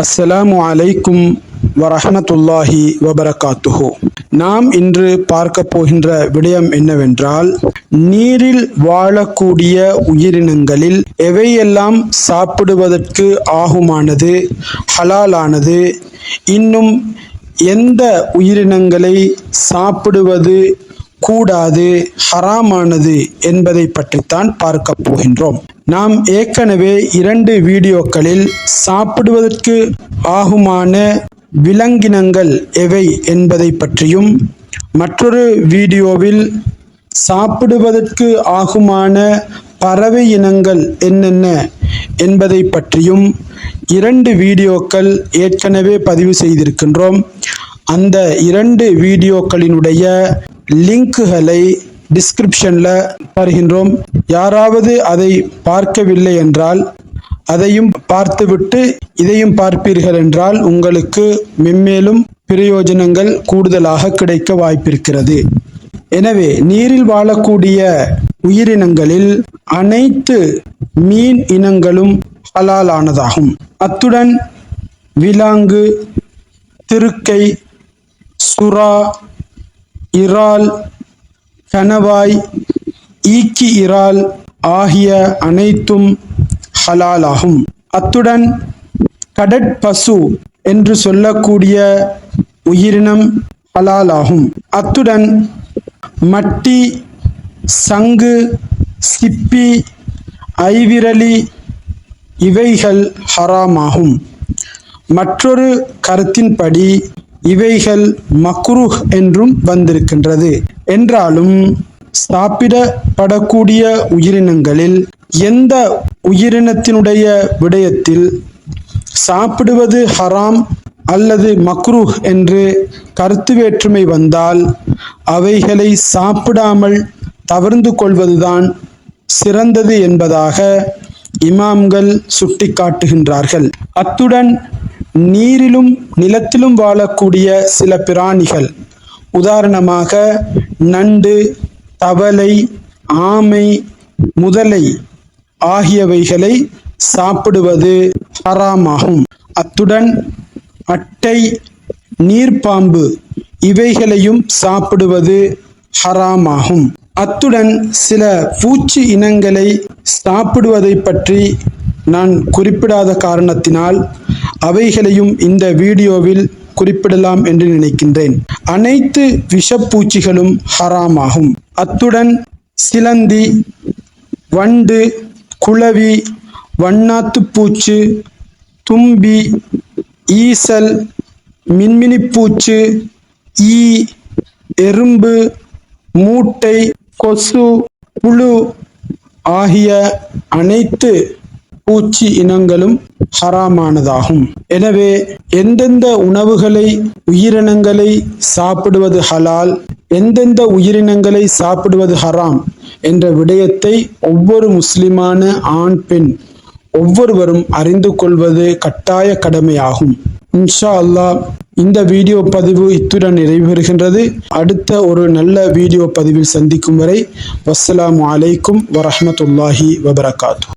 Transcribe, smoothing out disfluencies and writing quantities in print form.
அஸ்ஸலாமு அலைக்கும் வரஹ்மத்துல்லாஹி வபரகாத்துஹு. நாம் இன்று பார்க்க போகின்ற விடயம் என்னவென்றால், நீரில் வாழக்கூடிய உயிரினங்களில் எவையெல்லாம் சாப்பிடுவதற்கு ஆகுமானது, ஹலாலானது, இன்னும் எந்த உயிரினங்களை சாப்பிடுவது கூடாது, ஹராமானது என்பதை பற்றித்தான் பார்க்க போகின்றோம். நாம் ஏற்கனவே 2 வீடியோக்களில் சாப்பிடுவதற்கு ஆகுமான விலங்கினங்கள் எவை என்பதை பற்றியும், மற்றொரு வீடியோவில் சாப்பிடுவதற்கு ஆகுமான பறவை இனங்கள் என்னென்ன என்பதை பற்றியும் 2 வீடியோக்கள் ஏற்கனவே பதிவு செய்திருக்கின்றோம். அந்த 2 வீடியோக்களினுடைய லிங்க்குகளை டிஸ்கிரிப்ஷனில் தருகின்றோம். யாராவது அதை பார்க்கவில்லை என்றால் அதையும் பார்த்துவிட்டு இதையும் பார்ப்பீர்கள் என்றால் உங்களுக்கு மென்மேலும் பிரயோஜனங்கள் கூடுதலாக கிடைக்க வாய்ப்பிருக்கிறது. எனவே நீரில் வாழக்கூடிய உயிரினங்களில் அனைத்து மீன் இனங்களும் ஹலாலானதாகும். அத்துடன் விலாங்கு, திருக்கை, சுறா, இறால், கணவாய், ஈக்கி இறால் ஆகிய அனைத்தும் ஹலாலாகும். அத்துடன் கடற்பசு என்று சொல்லக்கூடிய உயிரினம் ஹலாலாகும். அத்துடன் மட்டி, சங்கு, சிப்பி, ஐவிரலி இவைகள் ஹராமாகும். மற்றொரு கருத்தின்படி இவைகள் மக்ரூஹ் என்றும் வந்திருக்கின்றது. என்றாலும் சாப்பிடப்படக்கூடிய உயிரினங்களில் எந்த உயிரினத்தினுடைய விடயத்தில் சாப்பிடுவது ஹராம் அல்லது மக்ரூஹ் என்று கருத்து வேற்றுமை வந்தால் அவைகளை சாப்பிடாமல் தவிர்ந்து கொள்வதுதான் சிறந்தது என்பதாக இமாம்கள் சுட்டிக்காட்டுகின்றார்கள். அத்துடன் நீரிலும் நிலத்திலும் வாழக்கூடிய சில பிராணிகள், உதாரணமாக நண்டு, தவளை, ஆமை, முதலை ஆகியவைகளை சாப்பிடுவது ஹராமாகும். அத்துடன் அட்டை, நீர்ப்பாம்பு இவைகளையும் சாப்பிடுவது ஹராமாகும். அத்துடன் சில பூச்சி இனங்களை சாப்பிடுவதை பற்றி நான் குறிப்பிடாத காரணத்தினால் அவைகளையும் இந்த வீடியோவில் குறிப்பிடலாம் என்று நினைக்கின்றேன். அனைத்து விஷப்பூச்சிகளும் ஹராமாகும். அத்துடன் சிலந்தி, வண்டு, குளவி, வண்ணாத்துப்பூச்சு, தும்பி, ஈசல், மின்மினிப்பூச்சு, ஈ, எறும்பு, மூட்டை, கொசு, புழு ஆகிய அனைத்து பூச்சி இனங்களும் ஹராமானதாகும். எனவே எந்தெந்த உணவுகளை, உயிரினங்களை சாப்பிடுவது ஹலால், எந்தெந்த உயிரினங்களை சாப்பிடுவது ஹராம் என்ற விடயத்தை ஒவ்வொரு முஸ்லிமான ஆண், பெண் ஒவ்வொருவரும் அறிந்து கொள்வது கட்டாய கடமையாகும். இன்ஷா அல்லாஹ் இந்த வீடியோ பதிவு இத்துடன் நிறைவேறுகின்றது. அடுத்த ஒரு நல்ல வீடியோ பதிவில் சந்திக்கும் வரை வஸ்ஸலாமு அலைக்கும் வரஹ்மத்துல்லாஹி வபரகாத்துஹு.